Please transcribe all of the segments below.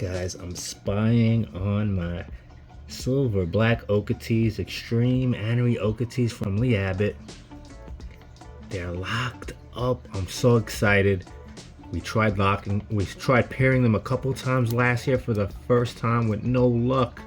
Guys, I'm spying on my silver black Okeetees, extreme Anery Okeetees from Lee Abbott. They're locked up. I'm so excited. We tried pairing them a couple times last year for the first time with no luck.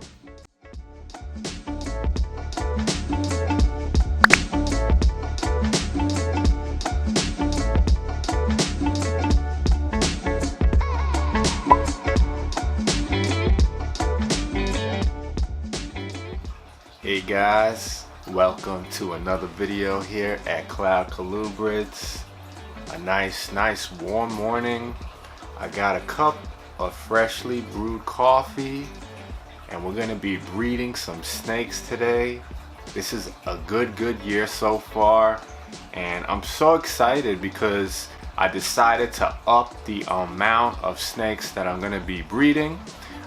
Hey guys, welcome to another video here at Colubrids. A nice warm morning. I got a cup of freshly brewed coffee and we're gonna be breeding some snakes today. This is a good year so far, and I'm so excited because I decided to up the amount of snakes that I'm gonna be breeding.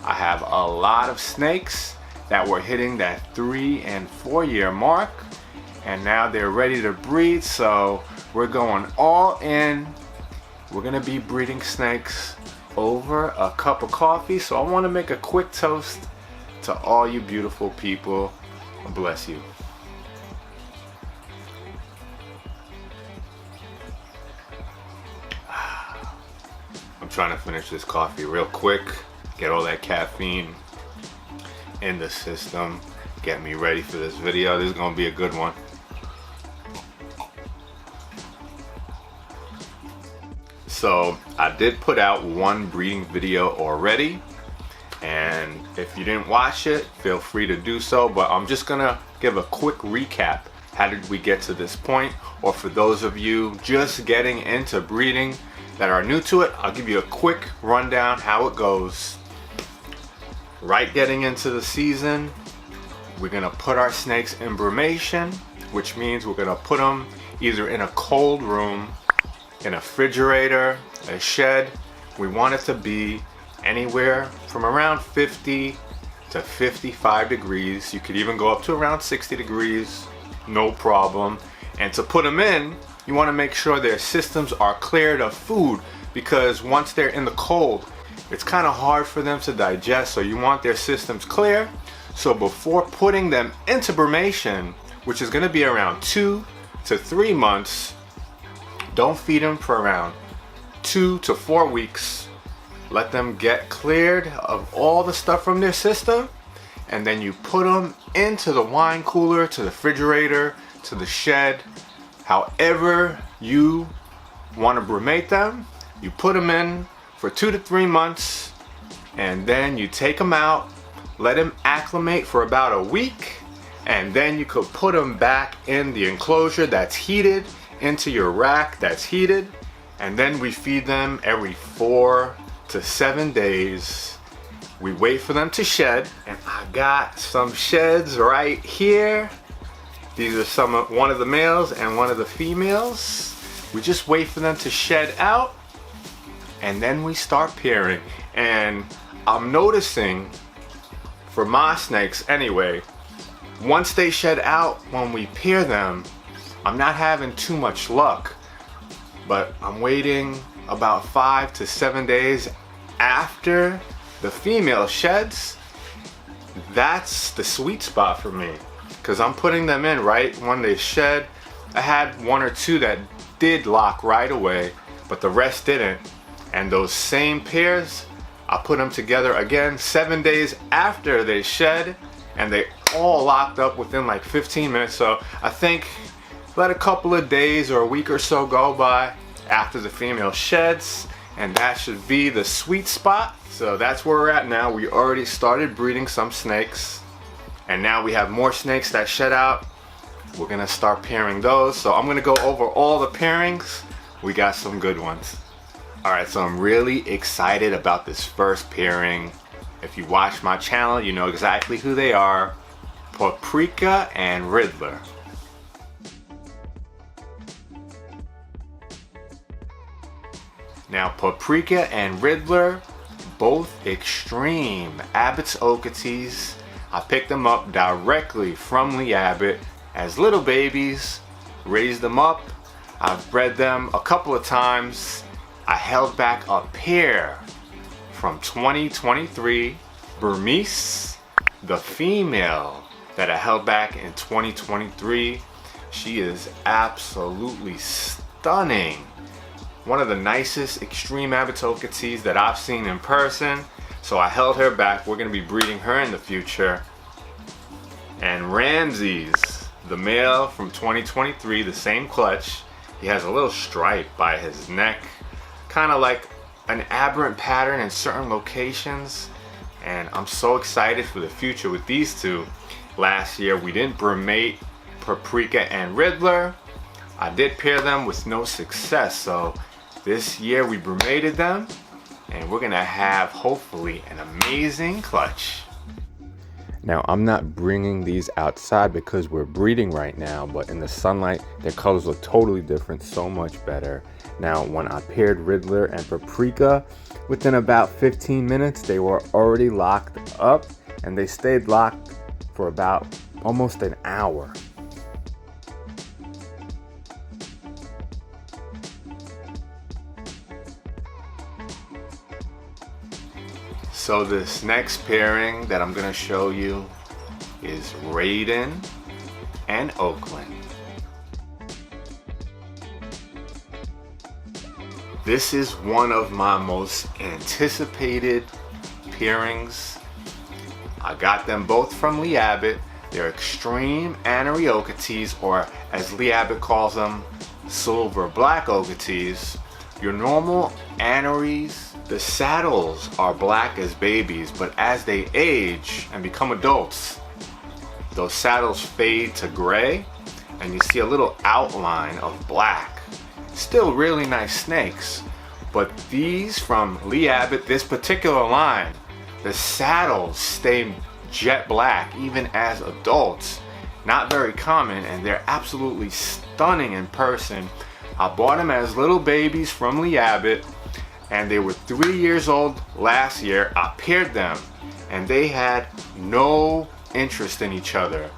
I have a lot of snakes that were hitting that 3 and 4 year mark, and now they're ready to breed, so we're going all in. We're gonna be breeding snakes over a cup of coffee, so I want to make a quick toast to all you beautiful people. Bless you. I'm trying to finish this coffee real quick, get all that caffeine in the system, get me ready for this video. This is gonna be a good one. So I did put out one breeding video already, and if you didn't watch it, feel free to do so, but I'm just gonna give a quick recap. How did we get to this point? Or for those of you just getting into breeding that are new to it, I'll give you a quick rundown how it goes. Right getting into the season, we're gonna put our snakes in brumation, which means we're gonna put them either in a cold room, in a refrigerator, a shed. We want it to be anywhere from around 50 to 55 degrees. You could even go up to around 60 degrees, no problem. And to put them in, you wanna make sure their systems are cleared of food, because once they're in the cold, it's kind of hard for them to digest, so you want their systems clear. So before putting them into brumation, which is going to be around 2 to 3 months, don't feed them for around 2 to 4 weeks. Let them get cleared of all the stuff from their system, and then you put them into the wine cooler, to the refrigerator, to the shed. However you want to brumate them, you put them in for 2 to 3 months, and then you take them out, let them acclimate for about a week, and then you could put them back in the enclosure that's heated, into your rack that's heated, and then we feed them every 4 to 7 days. We wait for them to shed, and I got some sheds right here. These are one of the males and one of the females. We just wait for them to shed out, and then we start pairing. And I'm noticing, for my snakes anyway, once they shed out, when we pair them, I'm not having too much luck, but I'm waiting about 5 to 7 days after the female sheds. That's the sweet spot for me, because I'm putting them in right when they shed. I had 1 or 2 that did lock right away, but the rest didn't. And those same pairs, I put them together again 7 days after they shed, and they all locked up within like 15 minutes. So I think let a couple of days or a week or so go by after the female sheds, and that should be the sweet spot. So that's where we're at now. We already started breeding some snakes, and now we have more snakes that shed out. We're gonna start pairing those. So I'm gonna go over all the pairings. We got some good ones. Alright, so I'm really excited about this first pairing. If you watch my channel, you know exactly who they are. Paprika and Riddler. Now, Paprika and Riddler, both extreme Abbott's Okeetees. I picked them up directly from Lee Abbott as little babies, raised them up. I've bred them a couple of times. I held back a pair from 2023, Burmese, the female that I held back in 2023. She is absolutely stunning. One of the nicest extreme Abitokates that I've seen in person. So I held her back. We're going to be breeding her in the future. And Ramses, the male from 2023, the same clutch. He has a little stripe by his neck, kind of like an aberrant pattern in certain locations. And I'm so excited for the future with these two. Last year we didn't brumate Paprika and Riddler. I did pair them with no success. So this year we brumated them, and we're gonna have hopefully an amazing clutch. Now, I'm not bringing these outside because we're breeding right now, but in the sunlight, their colors look totally different, so much better. Now, when I paired Riddler and Paprika, within about 15 minutes, they were already locked up, and they stayed locked for about almost an hour. So this next pairing that I'm gonna show you is Raiden and Oakland. This is one of my most anticipated pairings. I got them both from Lee Abbott. They're extreme Anariokates, or as Lee Abbott calls them, silver black Okates. Your normal Anaries, the saddles are black as babies, but as they age and become adults, those saddles fade to gray and you see a little outline of black. Still really nice snakes, but these from Lee Abbott, this particular line, the saddles stay jet black even as adults. Not very common, and they're absolutely stunning in person. I bought them as little babies from Lee Abbott, and they were 3 years old last year. I paired them, and they had no interest in each other.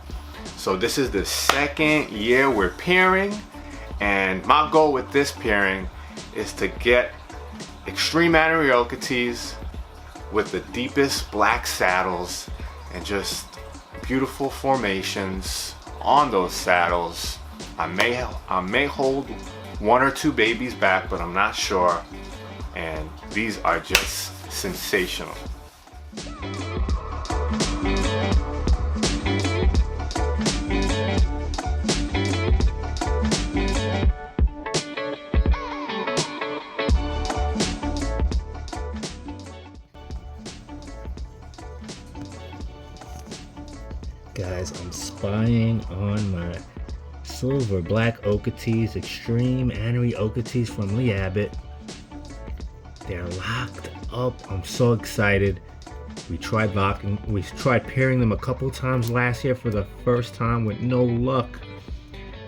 So this is the second year we're pairing, and my goal with this pairing is to get extreme Anariokates with the deepest black saddles and just beautiful formations on those saddles. I may hold one or two babies back, but I'm not sure. And these are just sensational. Guys, I'm spying on my silver black Okates, extreme Anariokates from Lee Abbott. They're locked up. I'm so excited. We tried pairing them a couple times last year for the first time with no luck.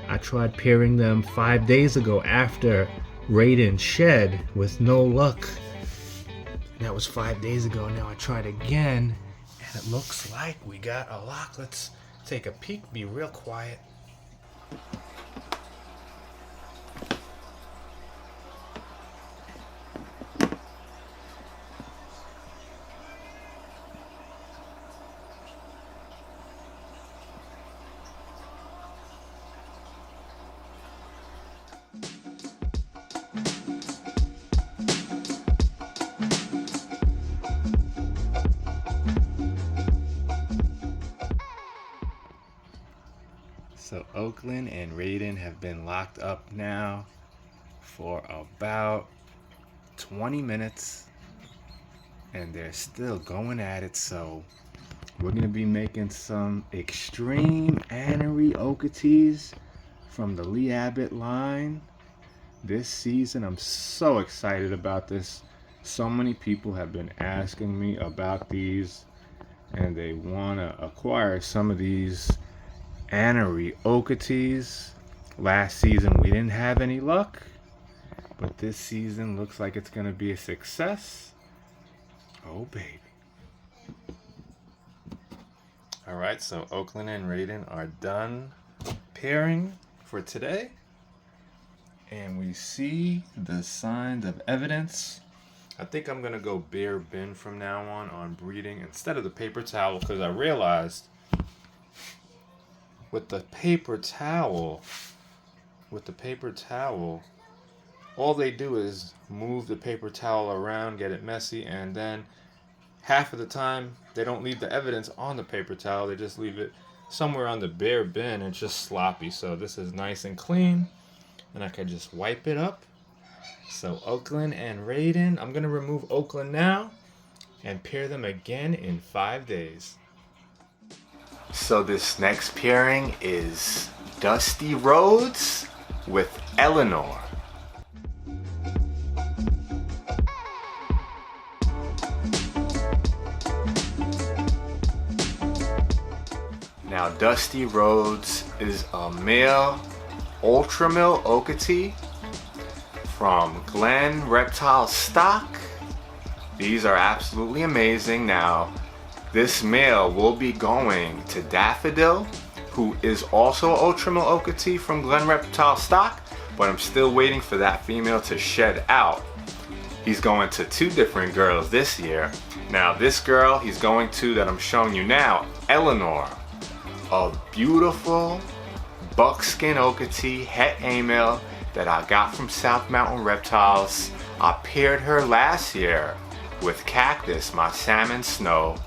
I tried pairing them 5 days ago after Raiden shed with no luck. That was 5 days ago. Now I tried again, and it looks like we got a lock. Let's take a peek, be real quiet. So Oakland and Raiden have been locked up now for about 20 minutes, and they're still going at it. So we're gonna be making some extreme Anariokates from the Lee Abbott line this season. I'm so excited about this. So many people have been asking me about these, and they want to acquire some of these Anariokates. Last season we didn't have any luck, but this season looks like it's going to be a success. Oh baby. Alright, so Oakland and Raiden are done pairing for today, and we see the signs of evidence I think I'm gonna go bare bin from now on breeding instead of the paper towel, because I realized with the paper towel, all they do is move the paper towel around, get it messy, and then half of the time they don't leave the evidence on the paper towel, they just leave it somewhere on the bare bin. It's just sloppy. So this is nice and clean, and I can just wipe it up. So Oakland and Raiden, I'm gonna remove Oakland now and pair them again in 5 days. So this next pairing is Dusty Rhodes with Eleanor. Now Dusty Rhodes is a male ultramil Okatee from Glen Reptile stock. These are absolutely amazing. Now this male will be going to Daffodil, who is also ultramil Okatee from Glen Reptile stock, but I'm still waiting for that female to shed out. He's going to 2 different girls this year. Now this girl he's going to, that I'm showing you now, Eleanor, a beautiful buckskin Okatee het A-male that I got from South Mountain Reptiles. I paired her last year with Cactus, my salmon snow,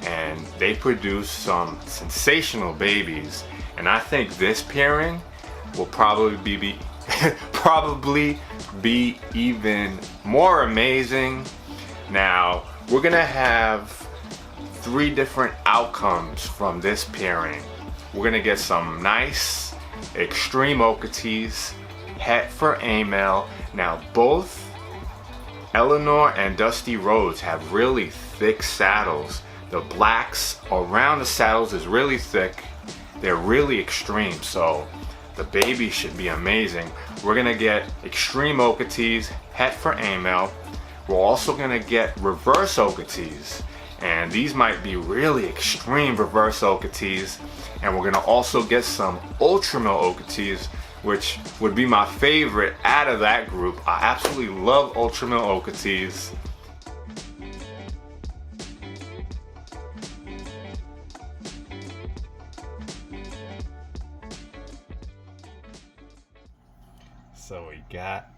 and they produced some sensational babies. And I think this pairing will probably be even more amazing. Now we're gonna have 3 different outcomes from this pairing. We're gonna get some nice extreme Okatees, het for A-male. Now both Eleanor and Dusty Rhodes have really thick saddles. The blacks around the saddles is really thick. They're really extreme, so the baby should be amazing. We're gonna get extreme Okatees, het for A-male. We're also gonna get reverse Okatees, and these might be really extreme reverse Okatees. And we're gonna also get some ultramil Okatees, which would be my favorite out of that group. I absolutely love ultramil Okatees. So we got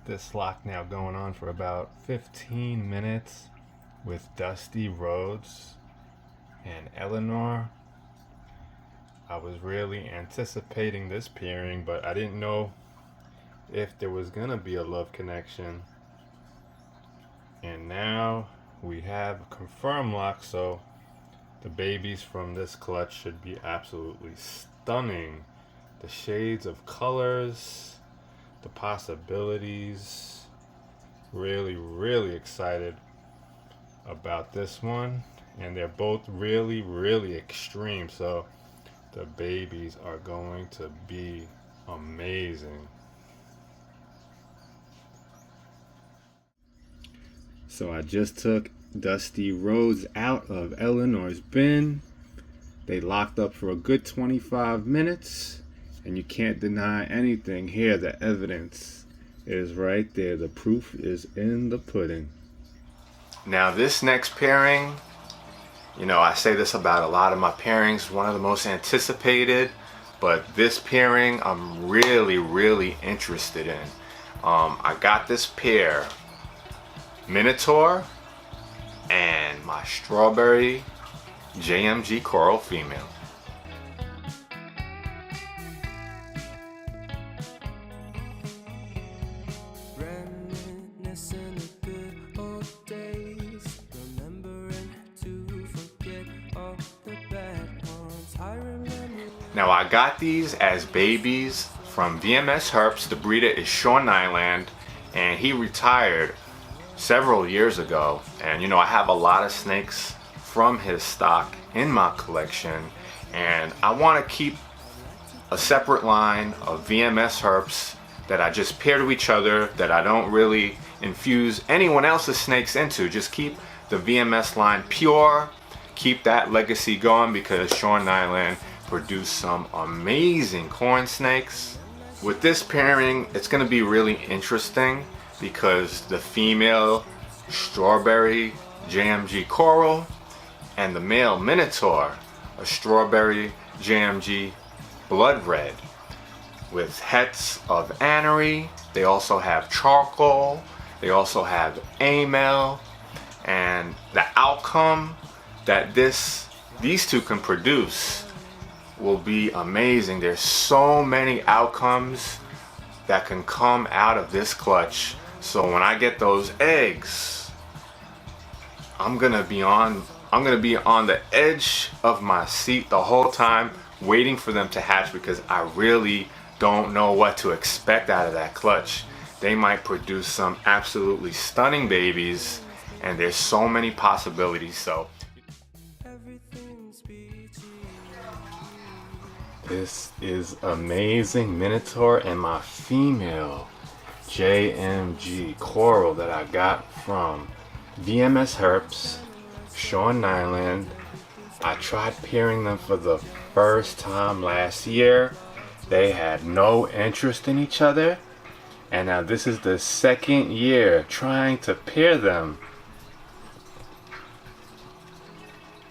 this lock now going on for about 15 minutes with Dusty Rhodes and Eleanor. I was really anticipating this pairing, but I didn't know if there was gonna be a love connection. And now we have a confirmed lock, so the babies from this clutch should be absolutely stunning. The shades of colors, the possibilities. Really, really excited about this one. And they're both really, really extreme, so the babies are going to be amazing. So I just took Dusty Rhodes out of Eleanor's bin. They locked up for a good 25 minutes, and you can't deny anything here. The evidence is right there. The proof is in the pudding. Now this next pairing, you know, I say this about a lot of my pairings, one of the most anticipated, but this pairing I'm really, really interested in. I got this pair, Minotaur and my strawberry JMG coral female. Now I got these as babies from VMS Herps. The breeder is Sean Nyland, and he retired several years ago. And you know, I have a lot of snakes from his stock in my collection, and I want to keep a separate line of VMS Herps that I just pair to each other, that I don't really infuse anyone else's snakes into. Just keep the VMS line pure, keep that legacy going, because Sean Nyland produced some amazing corn snakes. With this pairing, it's going to be really interesting because the female strawberry JMG coral and the male Minotaur a strawberry JMG blood red with hets of anery. They also have charcoal, they also have amel, and the outcome that these two can produce will be amazing. There's so many outcomes that can come out of this clutch. So when I get those eggs, I'm gonna be on the edge of my seat the whole time waiting for them to hatch, because I really don't know what to expect out of that clutch. They might produce some absolutely stunning babies, and there's so many possibilities. So this is Amazing Minotaur and my female JMG coral that I got from VMS Herps, Sean Nyland. I tried pairing them for the first time last year. They had no interest in each other, and now this is the second year trying to pair them,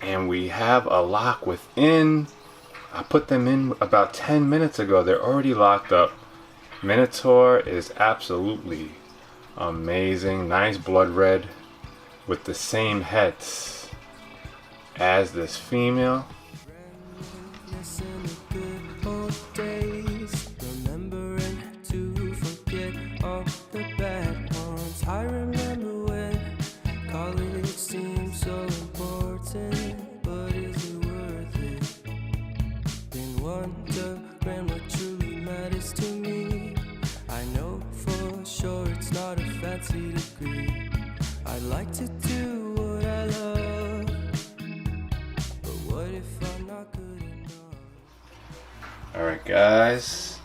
and we have a lock within. I put them in about 10 minutes ago. They're already locked up. Minotaur is absolutely amazing. Nice blood red with the same heads as this female. I remember when college seemed so important, but is it worth it? Been wondering what truly matters to me. I know for sure it's not a fancy degree. I'd like to do what I love, but what if I'm not good enough? Alright guys,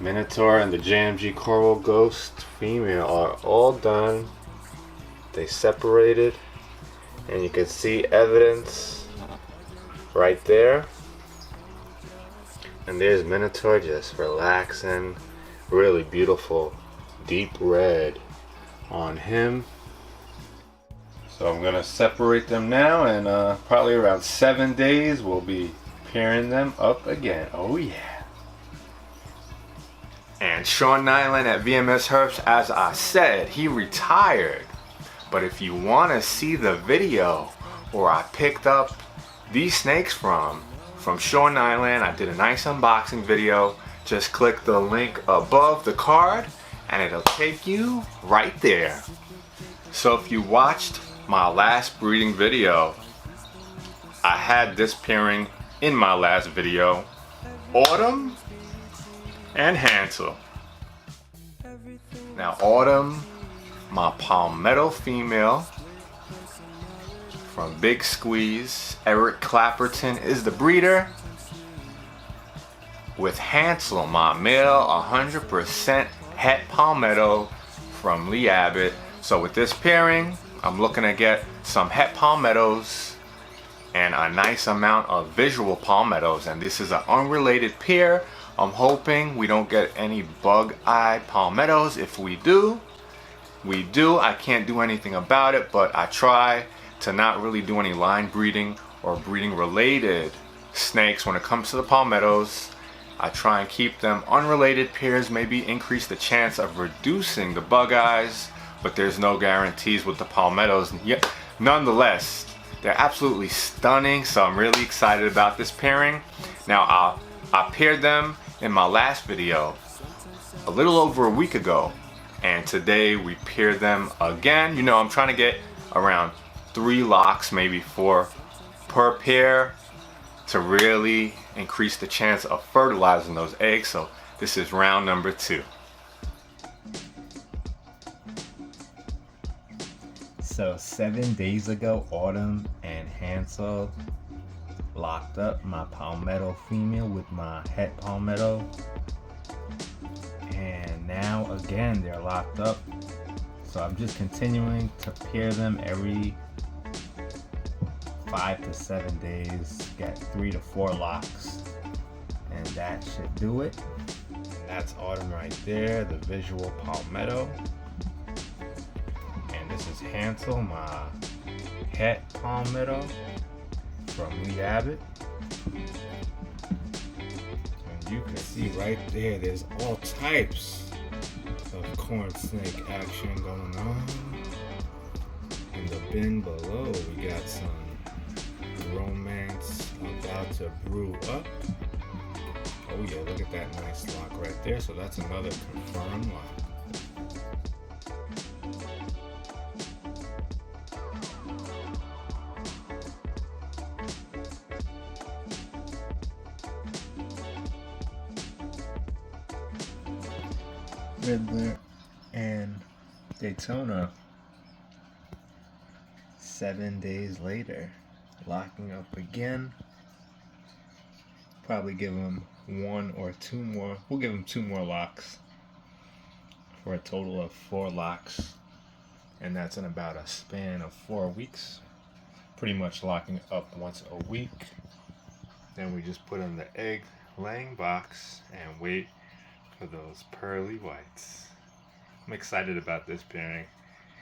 Minotaur and the JMG Coral Ghost female are all done. They separated, and you can see evidence right there. And there's Minotaur just relaxing, really beautiful deep red on him. So I'm gonna separate them now, and probably around 7 days we'll be pairing them up again. Oh yeah. And Sean Nyland at VMS Herps, as I said, he retired. But if you want to see the video where I picked up these snakes from Sean Nyland, I did a nice unboxing video. Just click the link above the card and it'll take you right there. So if you watched my last breeding video, I had this pairing in my last video, Autumn and Hansel. Now Autumn, my Palmetto female from Big Squeeze. Eric Clapperton is the breeder. With Hansel, my male 100% het Palmetto from Lee Abbott. So with this pairing, I'm looking to get some het Palmettos and a nice amount of visual Palmettos, and this is an unrelated pair. I'm hoping we don't get any bug-eyed Palmettos. If we do, we do. I can't do anything about it, but I try to not really do any line breeding or breeding related snakes when it comes to the Palmettos. I try and keep them unrelated pairs, maybe increase the chance of reducing the bug eyes, but there's no guarantees with the Palmettos. Yet, nonetheless, they're absolutely stunning, so I'm really excited about this pairing. Now, I paired them in my last video a little over a week ago, and today we paired them again. You know, I'm trying to get around 3 locks, maybe 4 per pair to really increase the chance of fertilizing those eggs. So this is round number 2. So 7 days ago, Autumn and Hansel locked up my Palmetto female with my het Palmetto, and now again they're locked up. So I'm just continuing to pair them every 5 to 7 days, get 3 to 4 locks, and that should do it. And that's Autumn right there, the visual Palmetto. Hansel, my het Palmetto from Lee Abbott. And you can see right there, there's all types of corn snake action going on. In the bin below, we got some romance about to brew up. Oh yeah, look at that nice lock right there. So that's another confirmed lock. Riddler and Daytona 7 days later, locking up again. Probably give them one or two more. We'll give them 2 more locks for a total of 4 locks, and that's in about a span of 4 weeks. Pretty much locking up once a week. Then we just put in the egg laying box and wait for those pearly whites. I'm excited about this pairing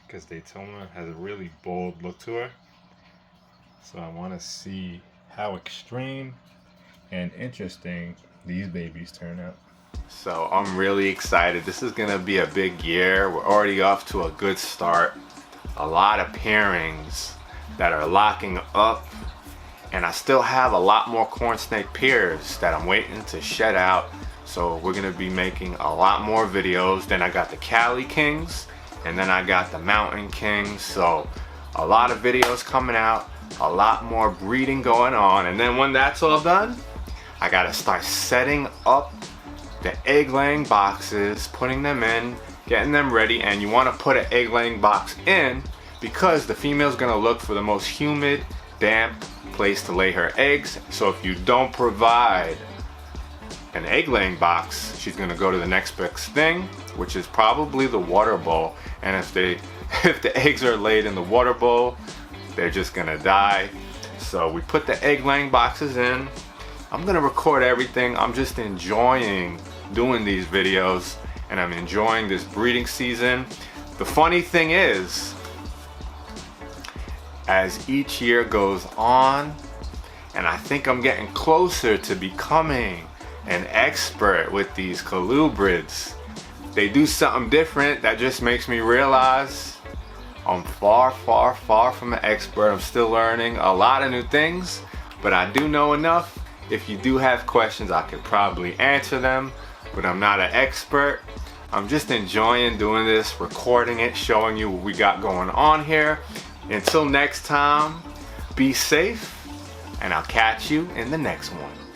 because Daytona has a really bold look to her. So I want to see how extreme and interesting these babies turn out. So I'm really excited. This is gonna be a big year. We're already off to a good start. A lot of pairings that are locking up, and I still have a lot more corn snake pairs that I'm waiting to shed out. So we're gonna be making a lot more videos. Then I got the Cali Kings, and then I got the Mountain Kings. So a lot of videos coming out, a lot more breeding going on. And then when that's all done, I gotta start setting up the egg laying boxes, putting them in, getting them ready. And you wanna put an egg laying box in because the female's gonna look for the most humid, damp place to lay her eggs. So if you don't provide an egg laying box, she's gonna go to the next best thing, which is probably the water bowl. And if the eggs are laid in the water bowl, they're just gonna die. So we put the egg laying boxes in. I'm gonna record everything. I'm just enjoying doing these videos, and I'm enjoying this breeding season. The funny thing is, as each year goes on, and I think I'm getting closer to becoming an expert with these Colubrids. They do something different that just makes me realize I'm far, far, far from an expert. I'm still learning a lot of new things, but I do know enough. If you do have questions, I could probably answer them, but I'm not an expert. I'm just enjoying doing this, recording it, showing you what we got going on here. Until next time, be safe, and I'll catch you in the next one.